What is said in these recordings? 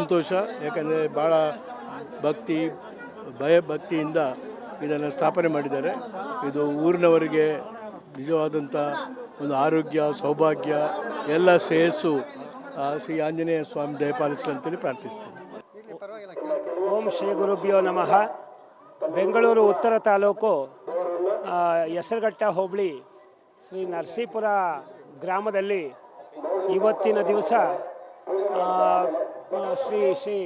ಸಂತೋಷ. ಯಾಕಂದರೆ ಭಾಳ ಭಕ್ತಿ ಭಯಭಕ್ತಿಯಿಂದ ಇದನ್ನು ಸ್ಥಾಪನೆ ಮಾಡಿದ್ದಾರೆ. ಇದು ಊರಿನವರಿಗೆ ನಿಜವಾದಂಥ ಒಂದು ಆರೋಗ್ಯ, ಸೌಭಾಗ್ಯ, ಎಲ್ಲ ಶ್ರೇಯಸ್ಸು ಶ್ರೀ ಆಂಜನೇಯ ಸ್ವಾಮಿ ದಯಪಾಲಿಸಲಿ ಅಂತೇಳಿ ಪ್ರಾರ್ಥಿಸ್ತೀನಿ. ಓಂ ಶ್ರೀ ಗುರುಭ್ಯೋ ನಮಃ. ಬೆಂಗಳೂರು ಉತ್ತರ ತಾಲೂಕು ಹೆಸರುಘಟ್ಟ ಹೋಬಳಿ ಶ್ರೀ ನರಸೀಪುರ ಗ್ರಾಮದಲ್ಲಿ ಇವತ್ತಿನ ದಿವಸ ಶ್ರೀ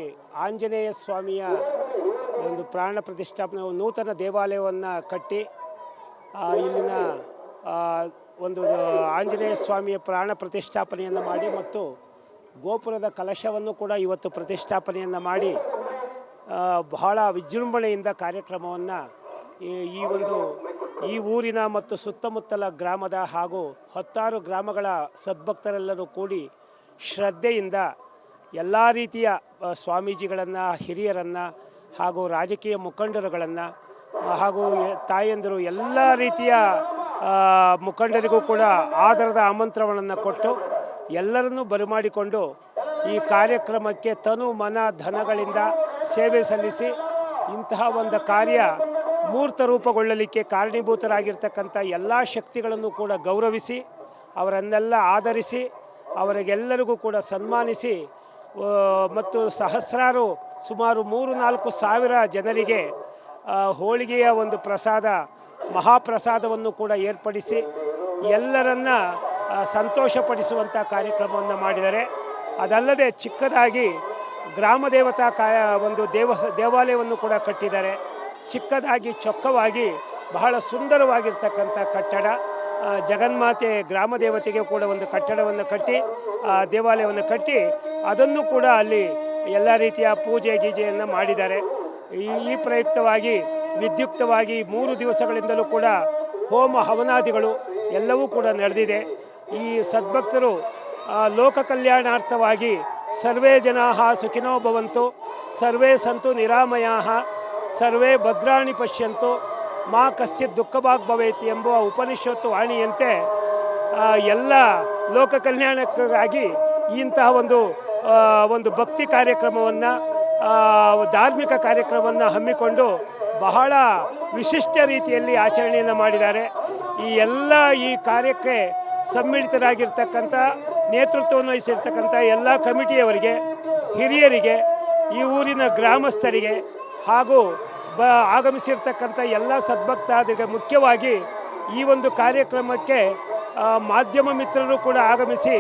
ಆಂಜನೇಯ ಸ್ವಾಮಿಯ ಒಂದು ಪ್ರಾಣ ಪ್ರತಿಷ್ಠಾಪನೆ ನೂತನ ದೇವಾಲಯವನ್ನು ಕಟ್ಟಿ ಇಲ್ಲಿನ ಒಂದು ಆಂಜನೇಯ ಸ್ವಾಮಿಯ ಪ್ರಾಣ ಪ್ರತಿಷ್ಠಾಪನೆಯನ್ನು ಮಾಡಿ ಮತ್ತು ಗೋಪುರದ ಕಲಶವನ್ನು ಕೂಡ ಇವತ್ತು ಪ್ರತಿಷ್ಠಾಪನೆಯನ್ನು ಮಾಡಿ ಬಹಳ ವಿಜೃಂಭಣೆಯಿಂದ ಕಾರ್ಯಕ್ರಮವನ್ನು ಈ ಊರಿನ ಮತ್ತು ಸುತ್ತಮುತ್ತಲ ಗ್ರಾಮದ ಹಾಗೂ 10 ಗ್ರಾಮಗಳ ಸದ್ಭಕ್ತರೆಲ್ಲರೂ ಕೂಡಿ ಶ್ರದ್ಧೆಯಿಂದ ಎಲ್ಲ ರೀತಿಯ ಸ್ವಾಮೀಜಿಗಳನ್ನು, ಹಿರಿಯರನ್ನು ಹಾಗೂ ರಾಜಕೀಯ ಮುಖಂಡರುಗಳನ್ನು ಹಾಗೂ ತಾಯಂದಿರು ಎಲ್ಲ ರೀತಿಯ ಮುಖಂಡರಿಗೂ ಕೂಡ ಆದರದ ಆಮಂತ್ರಣವನ್ನು ಕೊಟ್ಟು ಎಲ್ಲರನ್ನೂ ಬರಮಾಡಿಕೊಂಡು ಈ ಕಾರ್ಯಕ್ರಮಕ್ಕೆ ತನು ಮನ ಧನಗಳಿಂದ ಸೇವೆ ಸಲ್ಲಿಸಿ ಇಂತಹ ಒಂದು ಕಾರ್ಯ ಮೂರ್ತ ರೂಪಗೊಳ್ಳಲಿಕ್ಕೆ ಕಾರಣೀಭೂತರಾಗಿರ್ತಕ್ಕಂಥ ಎಲ್ಲ ಶಕ್ತಿಗಳನ್ನು ಕೂಡ ಗೌರವಿಸಿ ಅವರನ್ನೆಲ್ಲ ಆಧರಿಸಿ ಅವರಿಗೆಲ್ಲರಿಗೂ ಕೂಡ ಸನ್ಮಾನಿಸಿ ಮತ್ತು ಸಹಸ್ರಾರು ಸುಮಾರು 3-4 ಸಾವಿರ ಜನರಿಗೆ ಹೋಳಿಗೆಯ ಒಂದು ಪ್ರಸಾದ ಮಹಾಪ್ರಸಾದವನ್ನು ಕೂಡ ಏರ್ಪಡಿಸಿ ಎಲ್ಲರನ್ನ ಸಂತೋಷಪಡಿಸುವಂಥ ಕಾರ್ಯಕ್ರಮವನ್ನು ಮಾಡಿದ್ದಾರೆ. ಅದಲ್ಲದೆ ಚಿಕ್ಕದಾಗಿ ಗ್ರಾಮ ದೇವತಾ ಒಂದು ದೇವಾಲಯವನ್ನು ಕೂಡ ಕಟ್ಟಿದ್ದಾರೆ. ಚಿಕ್ಕದಾಗಿ ಚೊಕ್ಕವಾಗಿ ಬಹಳ ಸುಂದರವಾಗಿರ್ತಕ್ಕಂಥ ಕಟ್ಟಡ, ಜಗನ್ಮಾತೆ ಗ್ರಾಮ ದೇವತೆಗೆ ಕೂಡ ಒಂದು ಕಟ್ಟಡವನ್ನು ಕಟ್ಟಿ ದೇವಾಲಯವನ್ನು ಕಟ್ಟಿ ಅದನ್ನು ಕೂಡ ಅಲ್ಲಿ ಎಲ್ಲ ರೀತಿಯ ಪೂಜೆ ಗೀಜೆಯನ್ನು ಮಾಡಿದ್ದಾರೆ. ಈ ಪ್ರಯುಕ್ತವಾಗಿ ವಿದ್ಯುಕ್ತವಾಗಿ 3 ದಿವಸಗಳಿಂದಲೂ ಕೂಡ ಹೋಮ ಹವನಾದಿಗಳು ಎಲ್ಲವೂ ಕೂಡ ನಡೆದಿದೆ. ಈ ಸದ್ಭಕ್ತರು ಲೋಕ ಕಲ್ಯಾಣಾರ್ಥವಾಗಿ ಸರ್ವೇ ಜನಾಃ ಸುಖಿನೋ ಭವಂತು, ಸರ್ವೇ ಸಂತು ನಿರಾಮಯಾಃ, ಸರ್ವೇ ಭದ್ರಾಣಿ ಪಶ್ಯಂತು, ಮಾ ಕಶ್ಚಿತ್ ದುಃಖಭಾಗ್ ಭವೇತಿ ಎಂಬುವ ಉಪನಿಷತ್ತು ವಾಣಿಯಂತೆ ಎಲ್ಲ ಲೋಕ ಕಲ್ಯಾಣಕ್ಕಾಗಿ ಇಂತಹ ಒಂದು ಭಕ್ತಿ ಕಾರ್ಯಕ್ರಮವನ್ನು, ಧಾರ್ಮಿಕ ಕಾರ್ಯಕ್ರಮವನ್ನು ಹಮ್ಮಿಕೊಂಡು ಬಹಳ ವಿಶಿಷ್ಟ ರೀತಿಯಲ್ಲಿ ಆಚರಣೆಯನ್ನು ಮಾಡಿದ್ದಾರೆ. ಈ ಕಾರ್ಯಕ್ಕೆ ಸಮ್ಮಿಳಿತರಾಗಿರ್ತಕ್ಕಂಥ ನೇತೃತ್ವವನ್ನು ವಹಿಸಿರ್ತಕ್ಕಂಥ ಎಲ್ಲ ಕಮಿಟಿಯವರಿಗೆ, ಹಿರಿಯರಿಗೆ, ಈ ಊರಿನ ಗ್ರಾಮಸ್ಥರಿಗೆ ಹಾಗೂ ಆಗಮಿಸಿರ್ತಕ್ಕಂಥ ಎಲ್ಲ ಸದ್ಭಕ್ತಾದಿಗೆ, ಮುಖ್ಯವಾಗಿ ಈ ಒಂದು ಕಾರ್ಯಕ್ರಮಕ್ಕೆ ಮಾಧ್ಯಮ ಮಿತ್ರರು ಕೂಡ ಆಗಮಿಸಿ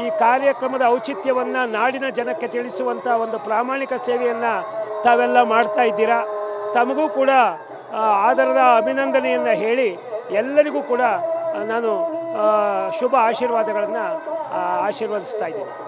ಈ ಕಾರ್ಯಕ್ರಮದ ಔಚಿತ್ಯವನ್ನು ನಾಡಿನ ಜನಕ್ಕೆ ತಿಳಿಸುವಂಥ ಒಂದು ಪ್ರಾಮಾಣಿಕ ಸೇವೆಯನ್ನು ತಾವೆಲ್ಲ ಮಾಡ್ತಾ ಇದ್ದೀರಾ. ತಮಗೂ ಕೂಡ ಆದರದ ಅಭಿನಂದನೆಯನ್ನು ಹೇಳಿ ಎಲ್ಲರಿಗೂ ಕೂಡ ನಾನು ಶುಭ ಆಶೀರ್ವಾದಗಳನ್ನು ಆಶೀರ್ವದಿಸ್ತಾ ಇದ್ದೀನಿ.